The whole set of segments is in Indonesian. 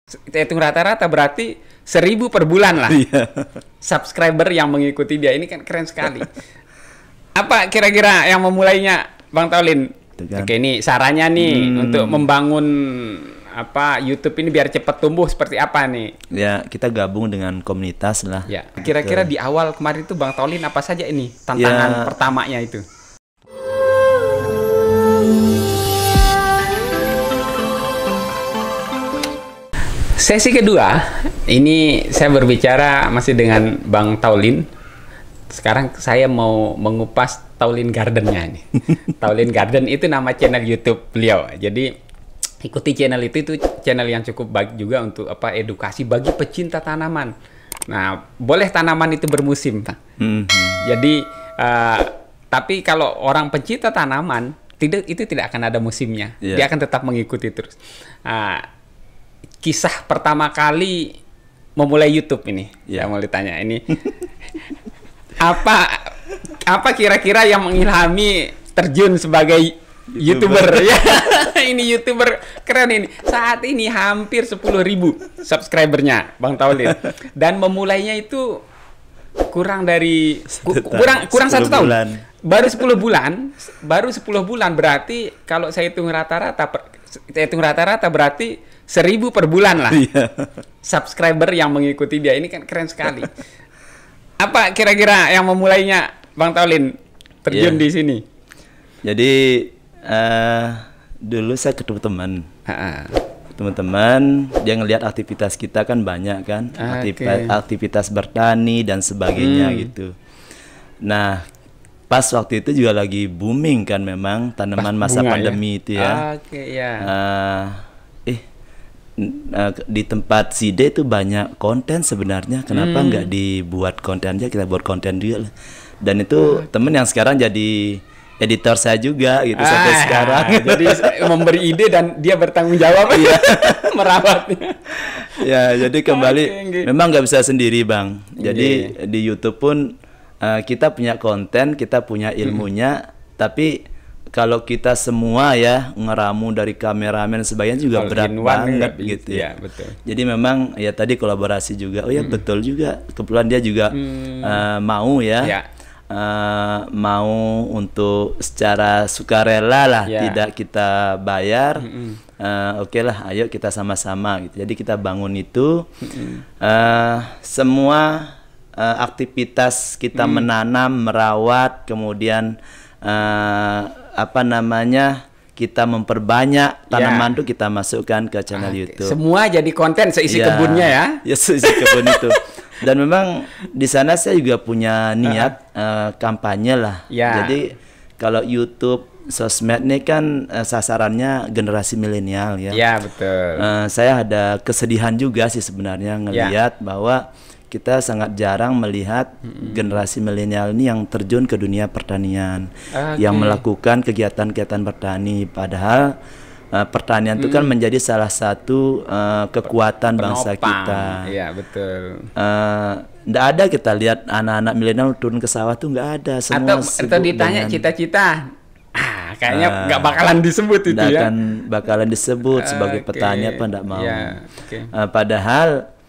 Kita hitung rata-rata berarti 1.000 per bulan lah. Subscriber yang mengikuti dia. Ini kan keren sekali. Apa kira-kira yang memulainya, Bang Taulin? Kan. Oke, ini sarannya nih untuk membangun YouTube ini biar cepat tumbuh seperti apa nih? Ya, kita gabung dengan komunitas lah. Ya, kira-kira di awal kemarin itu Bang Taulin apa saja ini tantangan pertamanya itu? Sesi kedua, ini saya berbicara masih dengan Bang Taulin. Sekarang saya mau mengupas Taulin Garden-nya nih. Taulin Garden itu nama channel YouTube beliau. Jadi ikuti channel itu channel yang cukup baik juga untuk edukasi bagi pecinta tanaman. Nah, boleh tanaman itu bermusim, Pak. Jadi tapi kalau orang pecinta tanaman itu tidak akan ada musimnya. Dia akan tetap mengikuti terus. Kisah pertama kali memulai YouTube ini, saya mau ditanya ini. apa kira-kira yang mengilhami terjun sebagai YouTuber? Ya, ini YouTuber keren ini. Saat ini hampir 10.000 subscribernya, Bang Taulin. Dan memulainya itu kurang dari kurang 1 tahun. Baru 10 bulan berarti kalau saya hitung rata-rata berarti 1.000 per bulan lah. Subscriber yang mengikuti dia. Ini kan keren sekali. Apa kira-kira yang memulainya, Bang Taulin, terjun di sini? Jadi dulu saya ketemu teman-teman, dia ngelihat aktivitas kita kan banyak kan, aktivitas bertani dan sebagainya gitu. Nah, pas waktu itu juga lagi booming kan memang tanaman masa pandemi itu ya. Di tempat Side itu banyak konten sebenarnya. Kenapa nggak dibuat konten aja, kita buat konten juga lah. Dan itu temen yang sekarang jadi editor saya juga gitu sampai sekarang. Jadi memberi ide dan dia bertanggung jawab merawatnya. Ya, jadi kembali memang nggak bisa sendiri, Bang. Jadi di YouTube pun kita punya konten, kita punya ilmunya, tapi kalau kita semua ya ngeramu dari kameramen sebagainya juga berat banget gitu ya. Betul. Jadi memang ya tadi kolaborasi juga. Oh ya betul juga. Kebetulan dia juga mau mau untuk secara sukarela lah, tidak kita bayar. Oke lah, ayo kita sama-sama gitu. Jadi kita bangun itu semua aktivitas kita menanam, merawat, kemudian kita memperbanyak tanaman tuh kita masukkan ke channel YouTube. Semua jadi konten seisi kebunnya ya. Ya, seisi kebun itu. Dan memang di sana saya juga punya niat kampanye lah. Jadi kalau YouTube, sosmed ini kan sasarannya generasi milenial ya. Iya, betul. Saya ada kesedihan juga sih sebenarnya ngelihat bahwa kita sangat jarang melihat generasi milenial ini yang terjun ke dunia pertanian, yang melakukan kegiatan-kegiatan bertani. Padahal pertanian itu kan menjadi salah satu kekuatan bangsa kita. Iya, betul. Nggak ada kita lihat anak-anak milenial turun ke sawah tuh nggak ada. Semua atau ditanya cita-cita, kayaknya nggak bakalan disebut itu ya. Nggak bakalan disebut sebagai petani apa nggak mau. Padahal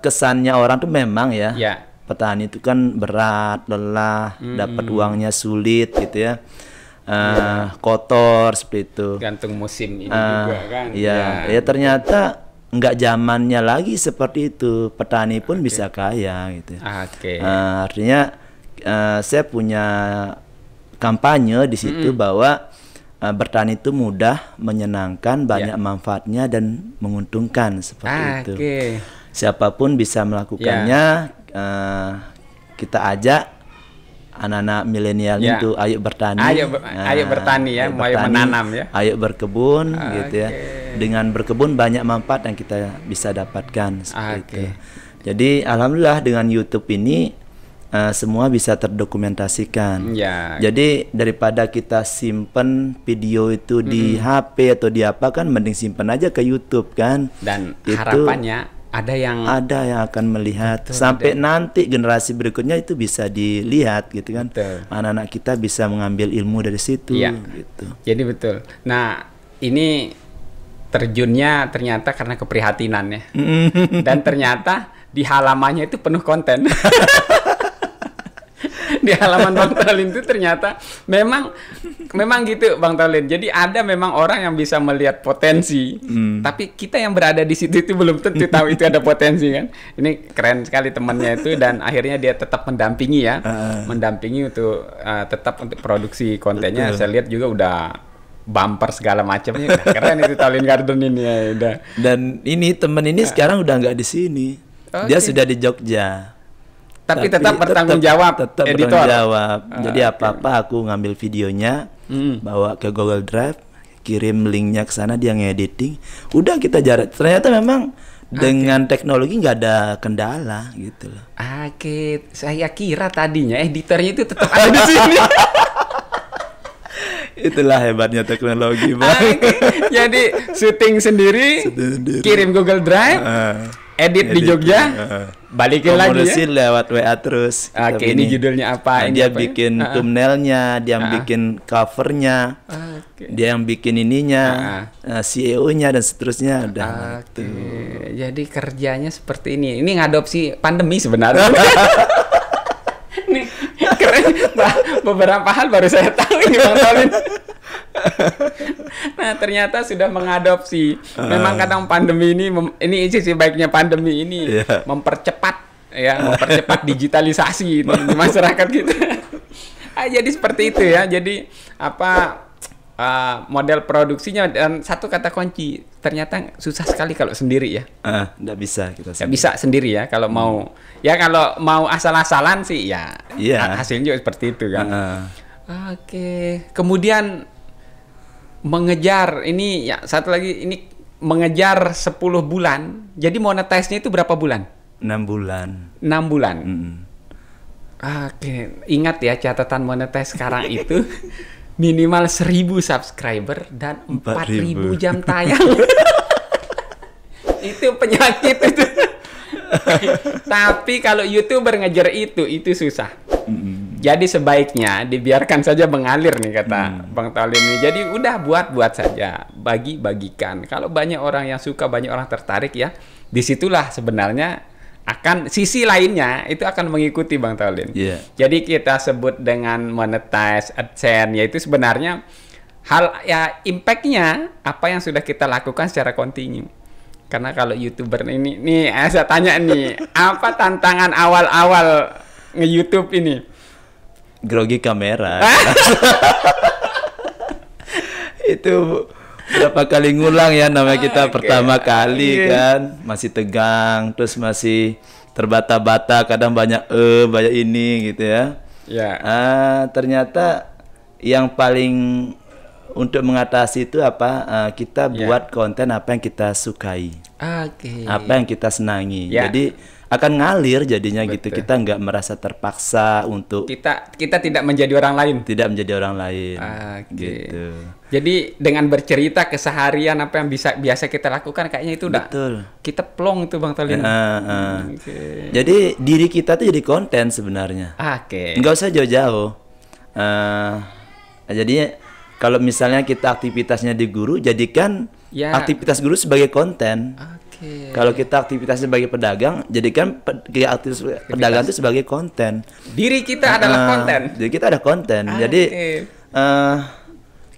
kesannya orang tuh memang petani itu kan berat, lelah, dapat uangnya sulit gitu ya, kotor seperti itu. Gantung musim ini juga kan. Ya ternyata nggak zamannya lagi seperti itu. Petani pun bisa kaya gitu. Artinya saya punya kampanye di situ bahwa bertani itu mudah, menyenangkan, banyak manfaatnya dan menguntungkan seperti itu. Siapapun bisa melakukannya. Kita ajak anak-anak milenial itu ayo bertani. Ayo bertani ya, ayo menanam ya. Ayo berkebun gitu ya. Dengan berkebun banyak manfaat yang kita bisa dapatkan seperti itu. Jadi alhamdulillah dengan YouTube ini semua bisa terdokumentasikan. Jadi daripada kita simpen video itu di HP atau di apa kan, mending simpen aja ke YouTube kan. Dan harapannya ada yang akan melihat sampai nanti generasi berikutnya itu bisa dilihat gitu kan. Anak-anak kita bisa mengambil ilmu dari situ gitu. Jadi betul. Nah, ini terjunnya ternyata karena keprihatinan ya. Dan ternyata di halamannya itu penuh konten. Di halaman Bang Taulin itu ternyata memang gitu Bang Taulin. Jadi ada memang orang yang bisa melihat potensi, tapi kita yang berada di situ itu belum tentu tahu itu ada potensi kan. Ini keren sekali temannya itu, dan akhirnya dia tetap mendampingi ya, mendampingi untuk tetap untuk produksi kontennya. Saya lihat juga udah bumper segala macamnya, keren itu Taulin Garden ini ya udah. Dan ini teman ini sekarang udah nggak di sini, dia sudah di Jogja. Tapi tetap bertanggung jawab, tetap editor. Bertanggung jawab. Jadi apa-apa aku ngambil videonya, bawa ke Google Drive, kirim linknya ke sana, dia ngediting. Udah kita jarak. Ternyata memang dengan teknologi nggak ada kendala gitu loh. Oke, saya kira tadinya editornya itu tetap ada di sini. Itulah hebatnya teknologi, Bang. Jadi syuting sendiri, kirim Google Drive. Edit di Jogja, balikin lagi ya. Lewat WA terus. Oke, ini judulnya apa? Dia bikin thumbnailnya, dia yang bikin covernya, dia yang bikin ininya, CEO-nya dan seterusnya. Oke, jadi kerjanya seperti ini. Ini ngadopsi pandemi sebenarnya. Nih, keren. Beberapa hal baru saya tahu ini Bang Taulin. Nah, ternyata sudah mengadopsi. Memang kadang pandemi ini sisi baiknya pandemi ini mempercepat digitalisasi di masyarakat kita. Jadi seperti itu ya. Jadi model produksinya, dan satu kata kunci, ternyata susah sekali kalau sendiri ya. Nggak bisa kita. Nggak bisa sendiri ya kalau mau. Ya kalau mau asal-asalan sih ya. Hasilnya seperti itu kan. Oke. Kemudian mengejar ini ya, satu lagi ini mengejar 10 bulan. Jadi monetize-nya itu berapa bulan? 6 bulan. 6 bulan. Oke, ingat ya catatan monetize sekarang itu minimal 1000 subscriber dan 4000 jam tayang. Itu penyakit itu. Tapi kalau YouTuber ngejar itu susah. Jadi sebaiknya dibiarkan saja mengalir nih kata Bang Taulin ini. Jadi udah buat saja, bagikan. Kalau banyak orang yang suka, banyak orang tertarik ya, disitulah sebenarnya akan sisi lainnya itu akan mengikuti Bang Taulin. Jadi kita sebut dengan monetize, AdSense, yaitu sebenarnya hal ya impact-nya apa yang sudah kita lakukan secara kontinu. Karena kalau YouTuber ini saya tanya nih, apa tantangan awal-awal nge-YouTube ini? Grogi kamera. Itu berapa kali ngulang ya, namanya kita pertama kali kan, masih tegang, terus masih terbata-bata, kadang banyak ini gitu ya. Ternyata yang paling untuk mengatasi itu kita buat konten apa yang kita sukai, apa yang kita senangi. Jadi akan ngalir jadinya. Betul. Gitu. Kita nggak merasa terpaksa untuk kita tidak menjadi orang lain. Tidak menjadi orang lain. Gitu. Jadi dengan bercerita keseharian apa yang biasa kita lakukan, kayaknya itu udah kita plong itu Bang Taulin. Jadi diri kita tuh jadi konten sebenarnya. Nggak usah jauh-jauh. Jadinya kalau misalnya kita aktivitasnya di guru, jadikan aktivitas guru sebagai konten. Kalau kita aktivitasnya sebagai pedagang, jadikan aktivitas pedagang itu sebagai konten. Diri kita adalah konten. Diri kita ada konten. Jadi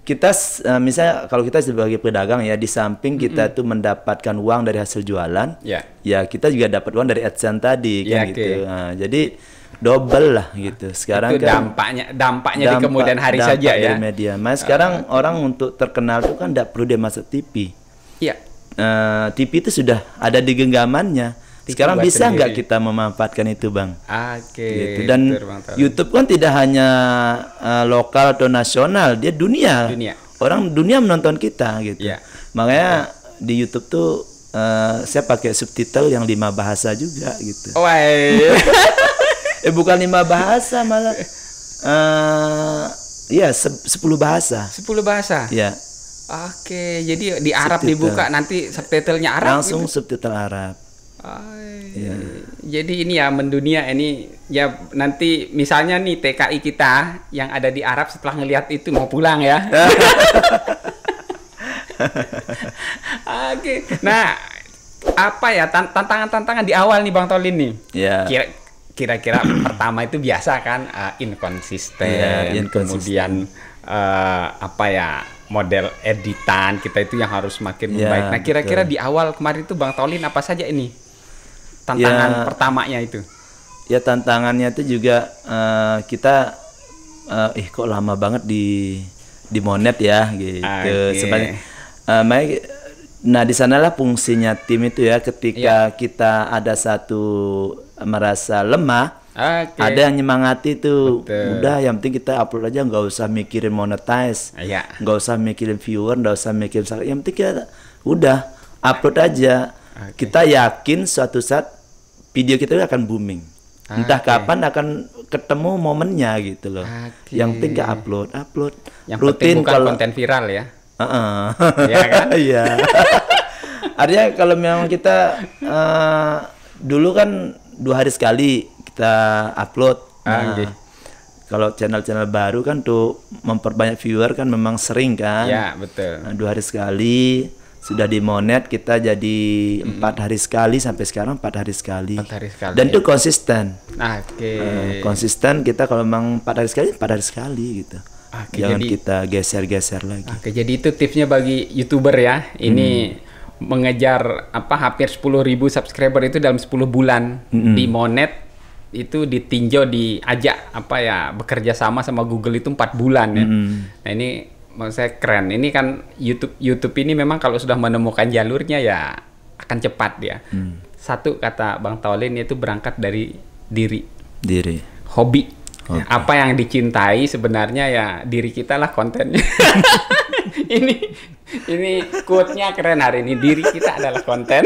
kita misalnya kalau kita sebagai pedagang ya, di samping kita tuh mendapatkan uang dari hasil jualan, ya kita juga dapat uang dari AdSense tadi kan gitu. Jadi double lah gitu. Sekarang itu kan dampaknya di kemudian hari saja ya. Dari media. Mas sekarang orang untuk terkenal tuh kan tidak perlu dia masuk TV. TV itu sudah ada di genggamannya. Sekarang bisa nggak kita memanfaatkan itu, Bang? Gitu. Dan YouTube kan tidak hanya lokal atau nasional, dia dunia. Orang dunia menonton kita gitu. Makanya di YouTube tuh saya pakai subtitle yang 5 bahasa juga gitu. Bukan 5 bahasa malah. 10 bahasa. 10 bahasa. Ya. Jadi di Arab dibuka nanti subtitlenya Arab. Langsung gitu? Subtitle Arab. Jadi ini ya mendunia ini ya, nanti misalnya nih TKI kita yang ada di Arab setelah ngelihat itu mau pulang ya. Oke. Nah, apa ya tantangan-tantangan di awal nih Bang Tolin nih? Ya. Kira-kira pertama itu biasa kan inkonsisten, kemudian apa ya model editan kita itu yang harus makin membaik. Nah, kira-kira di awal kemarin itu Bang Tolin apa saja ini tantangan pertamanya itu? Ya tantangannya itu juga kita kok lama banget di Monet ya gitu. Sebenarnya nah di sanalah fungsinya tim itu ya, ketika kita ada satu merasa lemah, ada yang nyemangati tuh. Udah, yang penting kita upload aja, nggak usah mikirin monetize, nggak usah mikirin viewer, nggak usah mikirin, yang penting kita udah upload aja. Kita yakin suatu saat video kita akan booming. Entah kapan akan ketemu momennya gitu loh. Yang penting nggak upload. Yang rutin bukan kalau konten viral ya. Iya kan? Iya. Artinya kalau memang kita dulu kan 2 hari sekali kita upload. Kalau channel-channel baru kan tuh memperbanyak viewer kan memang sering kan. Ya betul. 2 hari sekali. Sudah di Monet kita jadi 4 hari sekali, sampai sekarang 4 hari sekali. 4 hari sekali. Dan itu konsisten. Konsisten kita kalau memang 4 hari sekali, 4 hari sekali gitu. Jangan jadi, kita geser-geser lagi. Jadi itu tipsnya bagi YouTuber ya. Ini mengejar hampir 10.000 subscriber itu dalam 10 bulan di Monet itu ditinjau, diajak bekerja sama Google itu 4 bulan ya. Nah ini menurut saya keren. Ini kan YouTube ini memang kalau sudah menemukan jalurnya ya akan cepat dia. Satu kata Bang Tolin itu berangkat dari diri. Hobi. Apa yang dicintai sebenarnya ya diri kita lah kontennya. ini quote-nya keren hari ini, diri kita adalah konten.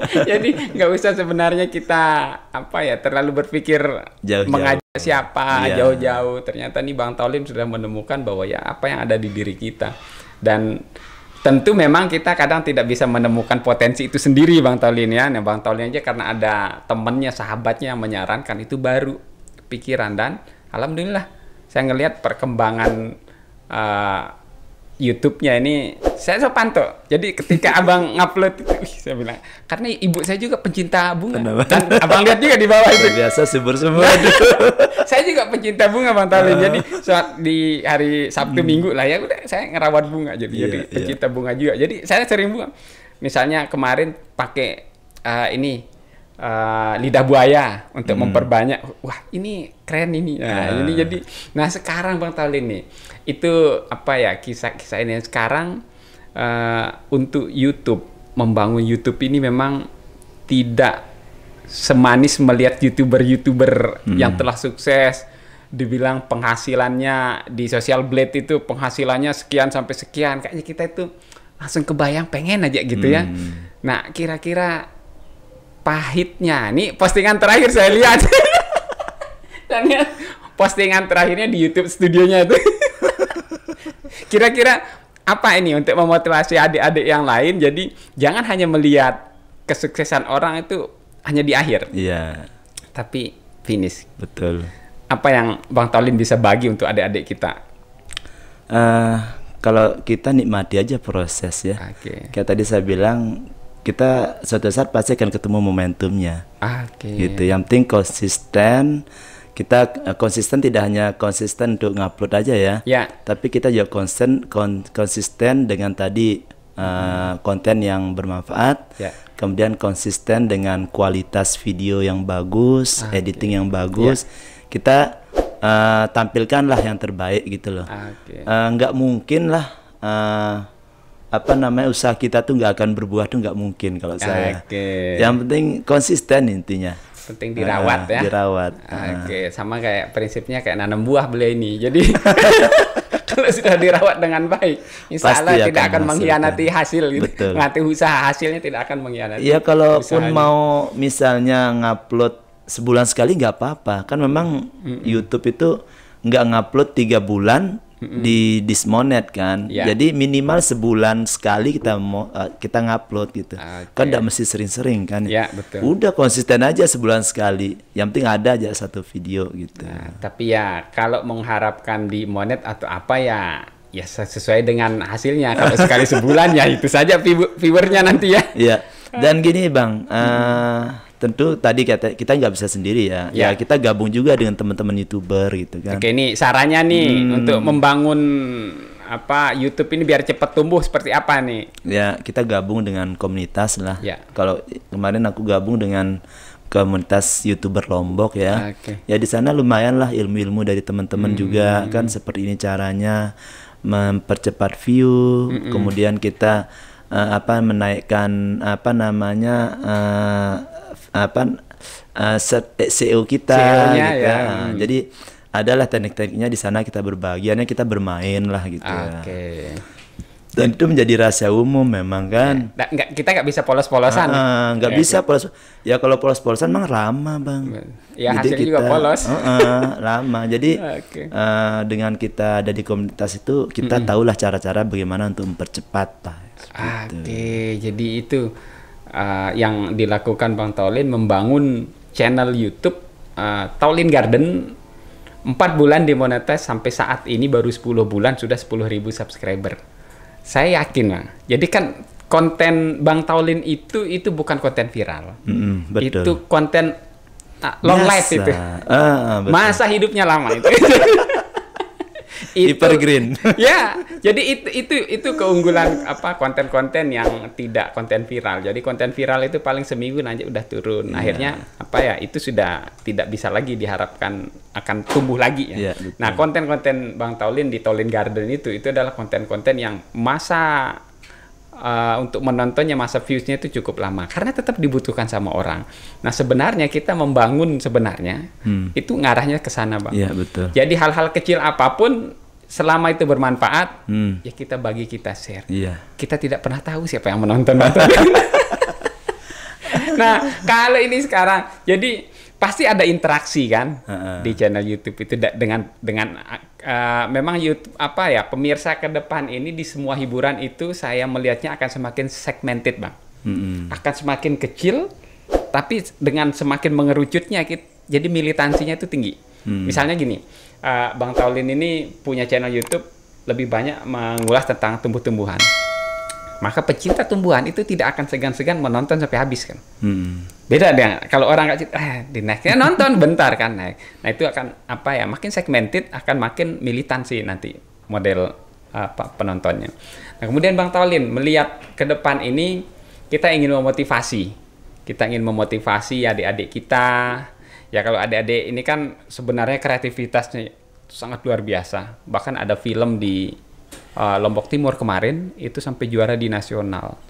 Jadi nggak usah sebenarnya kita terlalu berpikir mengajak siapa jauh-jauh. Ternyata nih Bang Tolin sudah menemukan bahwa ya apa yang ada di diri kita. Dan tentu memang kita kadang tidak bisa menemukan potensi itu sendiri Bang Tolin ya. Nah Bang Tolin aja karena ada temennya, sahabatnya yang menyarankan, itu baru pikiran. Dan alhamdulillah saya ngelihat perkembangan YouTube-nya ini saya pantau. Jadi ketika abang ngupload itu, saya bilang karena ibu saya juga pencinta bunga. Dan abang lihat juga di bawah itu. Biasa subur semua. Saya juga pencinta bunga Bang Tolin. Jadi saat di hari Sabtu Minggu lah ya udah saya ngerawat bunga. Jadi pencinta bunga juga. Jadi saya sering bunga. Misalnya kemarin pakai lidah buaya untuk memperbanyak. Wah ini keren ini. Nah ini jadi. Nah sekarang Bang Tolin nih itu kisah-kisah ini sekarang untuk YouTube, membangun YouTube ini memang tidak semanis melihat YouTuber yang telah sukses. Dibilang penghasilannya di Social Blade itu penghasilannya sekian sampai sekian, kayaknya kita itu langsung kebayang pengen aja gitu ya. Nah kira-kira pahitnya, nih postingan terakhir saya lihat. Dan ya, postingan terakhirnya di YouTube studionya itu. Kira-kira apa ini untuk memotivasi adik-adik yang lain? Jadi jangan hanya melihat kesuksesan orang itu hanya di akhir. Iya. Tapi finish. Betul. Apa yang Bang Tolin bisa bagi untuk adik-adik kita? Kalau kita nikmati aja proses ya. Kayak tadi saya bilang, kita suatu saat pasti akan ketemu momentumnya. Gitu. Yang penting konsisten. Kita konsisten, tidak hanya konsisten untuk ngupload aja ya. Tapi kita juga konsisten dengan tadi konten yang bermanfaat. Kemudian konsisten dengan kualitas video yang bagus, editing yang bagus. Kita tampilkanlah yang terbaik gitu loh. Nggak mungkin lah usaha kita tuh nggak akan berbuah tuh, nggak mungkin kalau saya. Yang penting konsisten intinya. Penting dirawat ya. Dirawat. Sama kayak prinsipnya kayak nanam buah beliau ini. Jadi kalau sudah dirawat dengan baik, insya Allah tidak akan mengkhianati hasil gitu. Nanti usaha hasilnya tidak akan mengkhianati. Iya, kalaupun mau misalnya ngupload sebulan sekali nggak apa-apa. Kan memang YouTube itu nggak ngupload 3 bulan di Monet kan. Jadi minimal sebulan sekali kita ngupload gitu. Kan nggak mesti sering-sering kan. Betul. Udah konsisten aja sebulan sekali. Yang penting ada aja satu video gitu. Tapi ya kalau mengharapkan di Monet atau apa ya ya sesuai dengan hasilnya. Kalau sekali sebulan ya itu saja viewernya nanti ya. Iya. Dan gini Bang, tentu tadi kita nggak bisa sendiri ya. Ya kita gabung juga dengan teman-teman YouTuber gitu kan. Oke, ini sarannya nih untuk membangun YouTube ini biar cepat tumbuh seperti apa nih? Ya, kita gabung dengan komunitas lah. Ya. Kalau kemarin aku gabung dengan komunitas YouTuber Lombok ya. Ya di sana lumayan lah ilmu-ilmu dari teman-teman juga kan, seperti ini caranya mempercepat view, kemudian kita menaikkan SEO kita gitu ya. Jadi adalah teknik-tekniknya di sana, kita berbagiannya, kita bermain lah gitu ya. Dan itu menjadi rahasia umum memang kan. Kita nggak bisa polos-polosan. Nggak bisa polos. Ya kalau polos-polosan memang lama Bang. Ya jadi hasilnya juga polos. Lama. Jadi dengan kita ada di komunitas itu, kita tahulah cara-cara bagaimana untuk mempercepat lah. Jadi itu yang dilakukan Bang Taulin, membangun channel YouTube Taulin Garden. 4 bulan dimonetize, sampai saat ini baru 10 bulan sudah 10.000 subscriber. Saya yakin Bang. Jadi kan konten Bang Taulin itu bukan konten viral. Betul. Itu konten long life itu. Masa hidupnya lama itu. Evergreen. Ya, jadi itu keunggulan konten-konten yang tidak konten viral. Jadi konten viral itu paling seminggu nanti udah turun. Akhirnya itu sudah tidak bisa lagi diharapkan akan tumbuh lagi ya. Nah, konten-konten Bang Taulin di Taulin Garden itu adalah konten-konten yang masa untuk menontonnya, masa viewsnya itu cukup lama karena tetap dibutuhkan sama orang. Nah, sebenarnya kita membangun itu ngarahnya ke sana Bang. Iya, betul. Jadi hal-hal kecil apapun selama itu bermanfaat, ya kita bagi, kita share. Kita tidak pernah tahu siapa yang menonton. Nah, kalau ini sekarang, jadi pasti ada interaksi kan di channel YouTube itu dengan memang YouTube pemirsa ke depan ini di semua hiburan itu saya melihatnya akan semakin segmented Bang. Akan semakin kecil, tapi dengan semakin mengerucutnya jadi militansinya itu tinggi. Misalnya gini, Bang Taulin ini punya channel YouTube lebih banyak mengulas tentang tumbuh-tumbuhan. Maka pecinta tumbuhan itu tidak akan segan-segan menonton sampai habis kan. Beda dengan kalau orang nggak di nextnya nonton bentar kan naik. Nah itu akan makin segmented, akan makin militansi nanti model penontonnya. Nah kemudian Bang Taulin melihat ke depan ini, kita ingin memotivasi adik-adik kita. Ya kalau adik-adik ini kan sebenarnya kreativitasnya sangat luar biasa. Bahkan ada film di Lombok Timur kemarin itu sampai juara di nasional.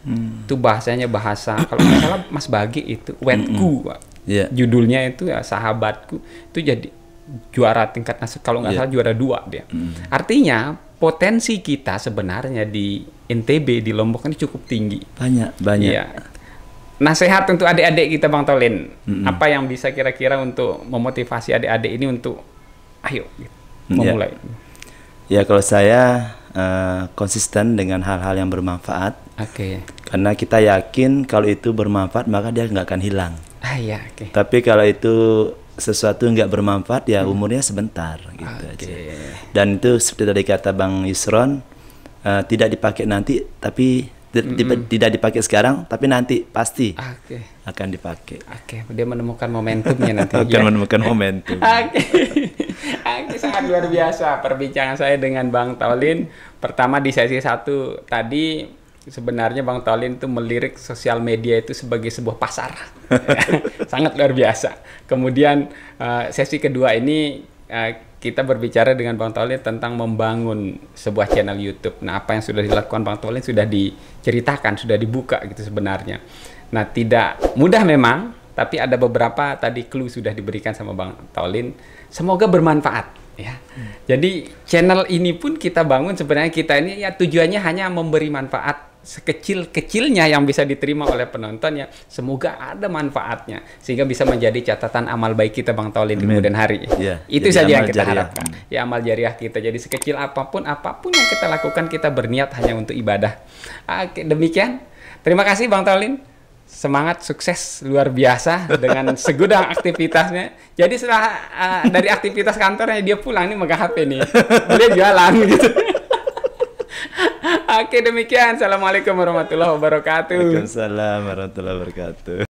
Itu bahasanya kalau nggak salah Mas Bagi itu Wetku, judulnya itu ya Sahabatku, itu jadi juara tingkat nasional, kalau nggak salah juara 2 dia. Artinya potensi kita sebenarnya di NTB, di Lombok ini cukup tinggi. Banyak. Ya. Nasihat untuk adik-adik kita Bang Taulin, apa yang bisa kira-kira untuk memotivasi adik-adik ini untuk ayo memulai? Ya kalau saya konsisten dengan hal-hal yang bermanfaat. Karena kita yakin kalau itu bermanfaat maka dia nggak akan hilang. Tapi kalau itu sesuatu nggak bermanfaat ya umurnya sebentar gitu aja. Dan itu seperti tadi kata Bang Yusron, tidak dipakai nanti tapi tidak dipakai sekarang tapi nanti pasti akan dipakai. Dia menemukan momentumnya nanti. Menemukan momentum. Sangat luar biasa perbincangan saya dengan Bang Taulin. Pertama di sesi 1 tadi sebenarnya Bang Taulin itu melirik sosial media itu sebagai sebuah pasar. Sangat luar biasa. Kemudian sesi kedua ini kita berbicara dengan Bang Taulin tentang membangun sebuah channel YouTube. Nah, apa yang sudah dilakukan Bang Taulin sudah diceritakan, sudah dibuka gitu sebenarnya. Nah, tidak mudah memang, tapi ada beberapa tadi clue sudah diberikan sama Bang Taulin. Semoga bermanfaat ya. Jadi channel ini pun kita bangun sebenarnya, kita ini ya tujuannya hanya memberi manfaat sekecil-kecilnya yang bisa diterima oleh penonton ya. Semoga ada manfaatnya sehingga bisa menjadi catatan amal baik kita Bang Taulin di kemudian hari. Itu saja yang kita harapkan. Ya amal jariah kita. Jadi sekecil apapun yang kita lakukan, kita berniat hanya untuk ibadah. Demikian. Terima kasih Bang Taulin. Semangat, sukses luar biasa dengan segudang aktivitasnya. Jadi setelah dari aktivitas kantornya dia pulang nih megang HP nih. Dia jualan gitu. Oke, demikian. Assalamualaikum warahmatullahi wabarakatuh. Waalaikumsalam warahmatullahi wabarakatuh.